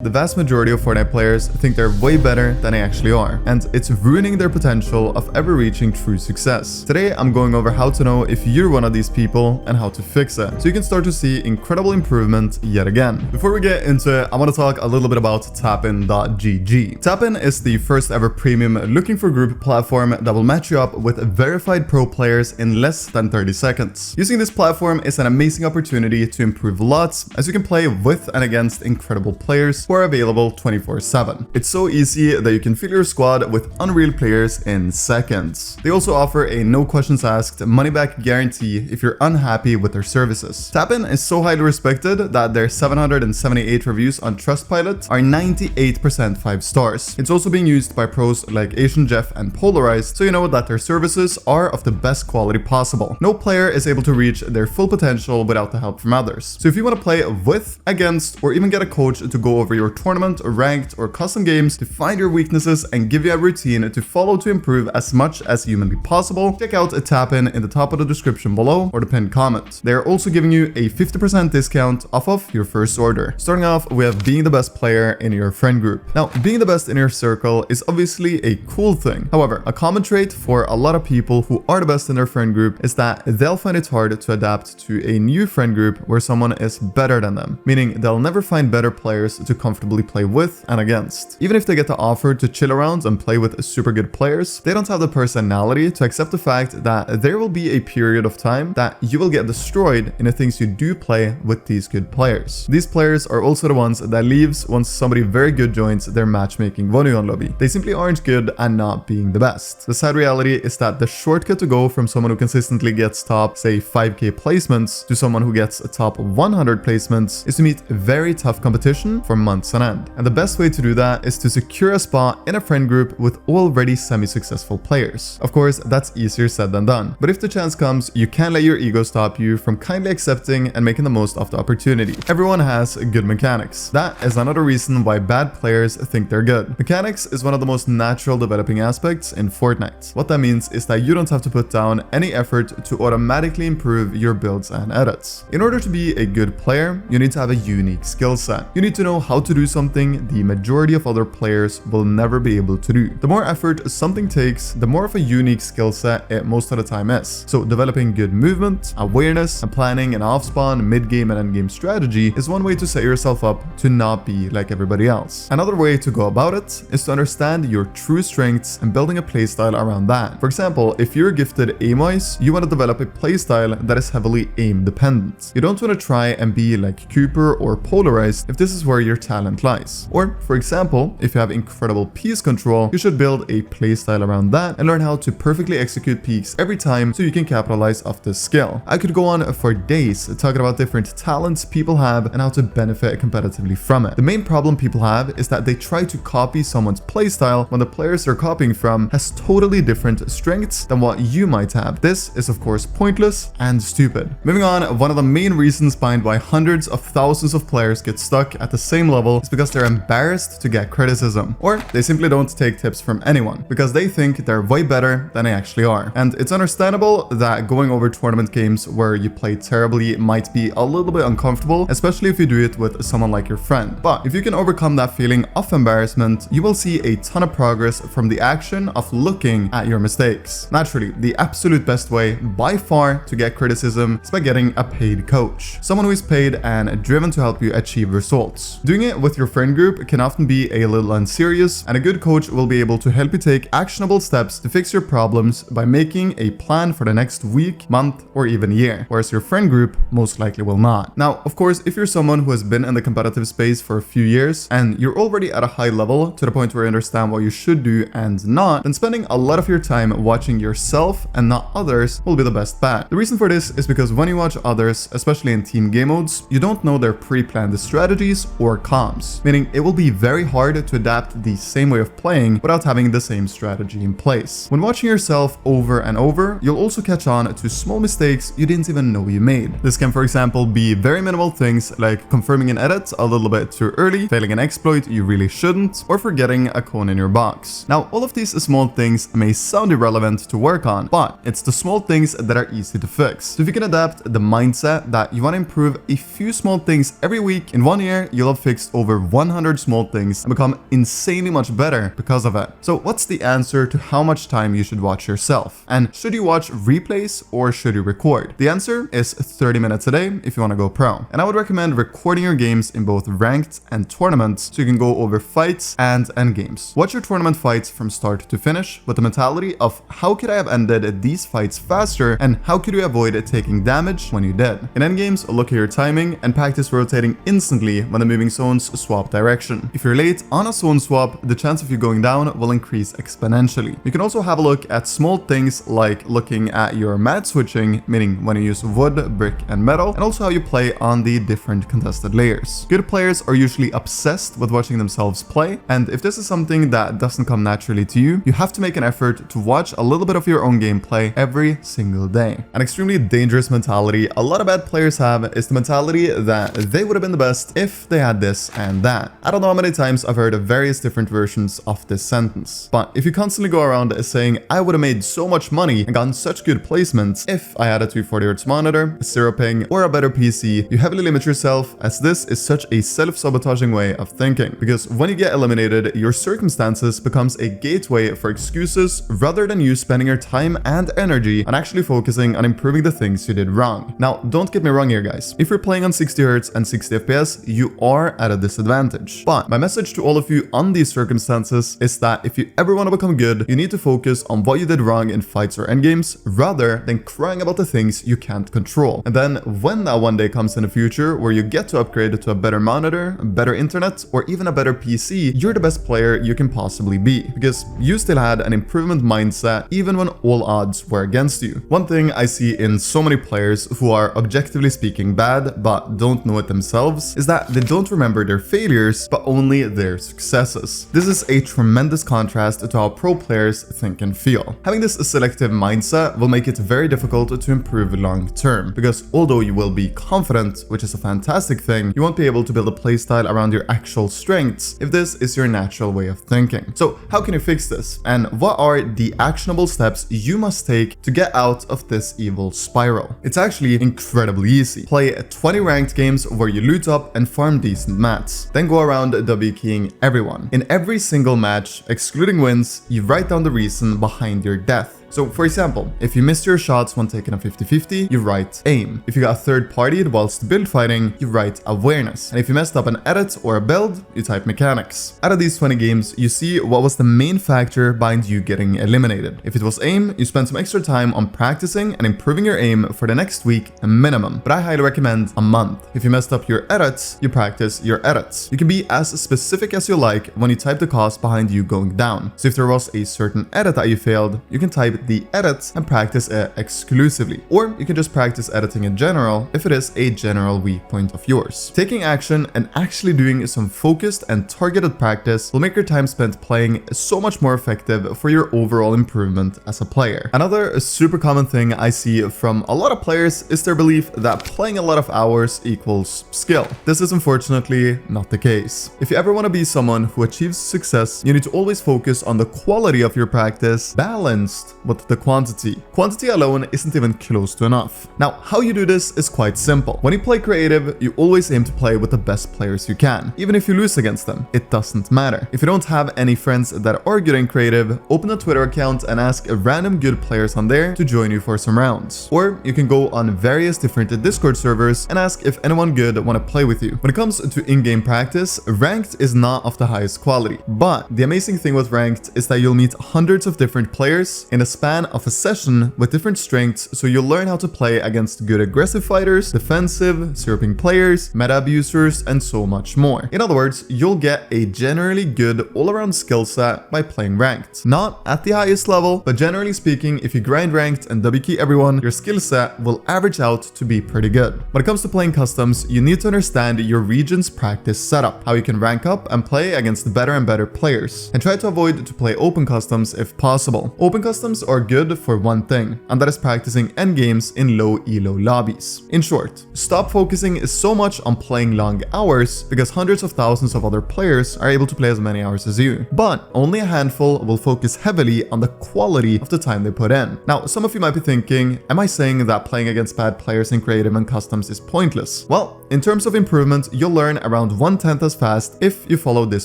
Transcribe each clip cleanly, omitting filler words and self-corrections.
The vast majority of Fortnite players think they're way better than they actually are, and it's ruining their potential of ever reaching true success. Today, I'm going over how to know if you're one of these people and how to fix it, so you can start to see incredible improvement yet again. Before we get into it, I want to talk a little bit about Tappin.gg. Tappin is the first ever premium looking for group platform that will match you up with verified pro players in less than 30 seconds. Using this platform is an amazing opportunity to improve lots, as you can play with and against incredible players who are available 24/7. It's so easy that you can fill your squad with unreal players in seconds. They also offer a no questions asked money back guarantee if you're unhappy with their services. Tappin is so highly respected that their 778 reviews on Trustpilot are 98% 5 stars. It's also being used by pros like Asian Jeff and Polarized, so you know that their services are of the best quality possible. No player is able to reach their full potential without the help from others. So if you want to play with, against, or even get a coach to go over your tournament, ranked, or custom games to find your weaknesses and give you a routine to follow to improve as much as humanly possible, check out Tappin in the top of the description below or the pinned comment. They are also giving you a 50% discount off of your first order. Starting off, we have being the best player in your friend group. Now, being the best in your circle is obviously a cool thing. However, a common trait for a lot of people who are the best in their friend group is that they'll find it hard to adapt to a new friend group where someone is better than them, meaning they'll never find better players to comfortably play with and against. Even if they get the offer to chill around and play with super good players, they don't have the personality to accept the fact that there will be a period of time that you will get destroyed in the things you do play with these good players. These players are also the ones that leaves once somebody very good joins their matchmaking Vonion lobby. They simply aren't good at not being the best. The sad reality is that the shortcut to go from someone who consistently gets top, say 5k placements, to someone who gets a top 100 placements is to meet very tough competition for months on end. And the best way to do that is to secure a spot in a friend group with already semi-successful players. Of course, that's easier said than done, but if the chance comes, you can't let your ego stop you from kindly accepting and making the most of the opportunity. Everyone has good mechanics. That is another reason why bad players think they're good. Mechanics is one of the most natural developing aspects in Fortnite. What that means is that you don't have to put down any effort to automatically improve your builds and edits. In order to be a good player, you need to have a unique skill set. You need to know how to do something the majority of other players will never be able to do. The more effort something takes, the more of a unique skill set it most of the time is. So developing good movement, awareness, and planning an off-spawn, mid-game, and end-game strategy is one way to set yourself up to not be like everybody else. Another way to go about it is to understand your true strengths and building a playstyle around that. For example, if you're gifted aim-wise, you want to develop a playstyle that is heavily aim-dependent. You don't want to try and be like Cooper or Polarized if this is where your talent lies. Or, for example, if you have incredible piece control, you should build a playstyle around that and learn how to perfectly execute peaks every time so you can capitalize off this skill. I could go on for days talking about different talents people have and how to benefit competitively from it. The main problem people have is that they try to copy someone's playstyle when the players they're copying from has totally different strengths than what you might have. This is of course pointless and stupid. Moving on, one of the main reasons behind why hundreds of thousands of players get stuck at the same level is because they're embarrassed to get criticism, or they simply don't take tips from anyone because they think they're way better than they actually are. And it's understandable that going over tournament games where you play terribly might be a little bit uncomfortable, especially if you do it with someone like your friend. But if you can overcome that feeling of embarrassment, you will see a ton of progress from the action of looking at your mistakes. Naturally, the absolute best way by far to get criticism is by getting a paid coach, someone who is paid and driven to help you achieve results. Doing it with your friend group can often be a little unserious, and a good coach will be able to help you take actionable steps to fix your problems by making a plan for the next week, month, or even year, whereas your friend group most likely will not. Now, of course, if you're someone who has been in the competitive space for a few years and you're already at a high level to the point where you understand what you should do and not, then spending a lot of your time watching yourself and not others will be the best bet. The reason for this is because when you watch others, especially in team game modes, you don't know their pre-planned strategies or comms, meaning it will be very hard to adapt the same way of playing without having the same strategy in place. When watching yourself over and over, you'll also catch on to small mistakes you didn't even know you made. This can, for example, be very minimal things like confirming an edit a little bit too early, failing an exploit you really shouldn't, or forgetting a cone in your box. Now, all of these small things may sound irrelevant to work on, but it's the small things that are easy to fix. So if you can adapt the mindset that you want to improve a few small things every week, in 1 year, you'll have fixed fix over 100 small things and become insanely much better because of it. So what's the answer to how much time you should watch yourself? And should you watch replays or should you record? The answer is 30 minutes a day if you want to go pro. And I would recommend recording your games in both ranked and tournaments so you can go over fights and endgames. Watch your tournament fights from start to finish with the mentality of how could I have ended these fights faster and how could you avoid taking damage when you did. In endgames, look at your timing and practice rotating instantly when the moving zones swap direction. If you're late on a zone swap, the chance of you going down will increase exponentially. You can also have a look at small things like looking at your mat switching, meaning when you use wood, brick, and metal, and also how you play on the different contested layers. Good players are usually obsessed with watching themselves play, and if this is something that doesn't come naturally to you, you have to make an effort to watch a little bit of your own gameplay every single day. An extremely dangerous mentality a lot of bad players have is the mentality that they would have been the best if they had this and that. I don't know how many times I've heard of various different versions of this sentence, but if you constantly go around saying I would have made so much money and gotten such good placements if I had a 240Hz monitor, a 0 ping, or a better PC, you heavily limit yourself, as this is such a self-sabotaging way of thinking, because when you get eliminated, your circumstances becomes a gateway for excuses rather than you spending your time and energy on actually focusing on improving the things you did wrong. Now, don't get me wrong here, guys. If you're playing on 60Hz and 60 FPS, you are at a disadvantage. But my message to all of you on these circumstances is that if you ever want to become good, you need to focus on what you did wrong in fights or endgames rather than crying about the things you can't control. And then when that one day comes in the future where you get to upgrade to a better monitor, a better internet, or even a better PC, you're the best player you can possibly be, because you still had an improvement mindset even when all odds were against you. One thing I see in so many players who are objectively speaking bad but don't know it themselves is that they don't remember their failures but only their successes. This is a tremendous contrast to how pro players think and feel. Having this selective mindset will make it very difficult to improve long term, because although you will be confident, which is a fantastic thing, you won't be able to build a playstyle around your actual strengths if this is your natural way of thinking. So how can you fix this? And what are the actionable steps you must take to get out of this evil spiral? It's actually incredibly easy. Play 20 ranked games where you loot up and farm decent mats. Then go around W keying everyone. In every single match, excluding wins, you write down the reason behind your death. So for example, if you missed your shots when taking a 50-50, you write aim. If you got third partied whilst build fighting, you write awareness. And if you messed up an edit or a build, you type mechanics. Out of these 20 games, you see what was the main factor behind you getting eliminated. If it was aim, you spend some extra time on practicing and improving your aim for the next week minimum, but I highly recommend a month. If you messed up your edits, you practice your edits. You can be as specific as you like when you type the cause behind you going down. So if there was a certain edit that you failed, you can type the edit and practice it exclusively. Or you can just practice editing in general if it is a general weak point of yours. Taking action and actually doing some focused and targeted practice will make your time spent playing so much more effective for your overall improvement as a player. Another super common thing I see from a lot of players is their belief that playing a lot of hours equals skill. This is unfortunately not the case. If you ever want to be someone who achieves success, you need to always focus on the quality of your practice balanced with the quantity. Quantity alone isn't even close to enough. Now, how you do this is quite simple. When you play creative, you always aim to play with the best players you can. Even if you lose against them, it doesn't matter. If you don't have any friends that are good in creative, open a Twitter account and ask random good players on there to join you for some rounds. Or you can go on various different Discord servers and ask if anyone good want to play with you. When it comes to in-game practice, ranked is not of the highest quality. But the amazing thing with ranked is that you'll meet hundreds of different players in a span of a session with different strengths, so you'll learn how to play against good aggressive fighters, defensive, syrupping players, meta abusers, and so much more. In other words, you'll get a generally good all-around skill set by playing ranked. Not at the highest level, but generally speaking, if you grind ranked and W key everyone, your skill set will average out to be pretty good. When it comes to playing customs, you need to understand your region's practice setup, how you can rank up and play against better and better players, and try to avoid to play open customs if possible. Open customs are good for one thing, and that is practicing endgames in low elo lobbies. In short, stop focusing so much on playing long hours because hundreds of thousands of other players are able to play as many hours as you. But only a handful will focus heavily on the quality of the time they put in. Now, some of you might be thinking, am I saying that playing against bad players in creative and customs is pointless? Well, in terms of improvement, you'll learn around 1/10 as fast if you follow this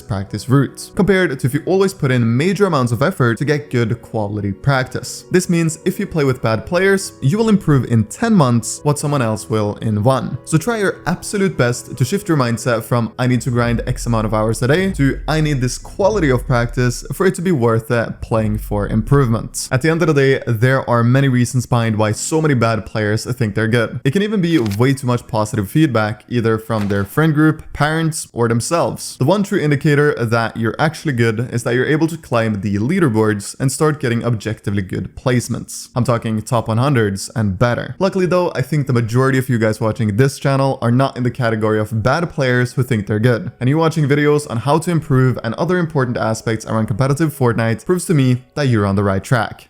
practice route, compared to if you always put in major amounts of effort to get good quality practice. This means if you play with bad players, you will improve in 10 months what someone else will in 1. So try your absolute best to shift your mindset from I need to grind X amount of hours a day to I need this quality of practice for it to be worth it playing for improvement. At the end of the day, there are many reasons behind why so many bad players think they're good. It can even be way too much positive feedback, either from their friend group, parents, or themselves. The one true indicator that you're actually good is that you're able to climb the leaderboards and start getting objectively good placements. I'm talking top 100s and better. Luckily though, I think the majority of you guys watching this channel are not in the category of bad players who think they're good. And you watching videos on how to improve and other important aspects around competitive Fortnite proves to me that you're on the right track.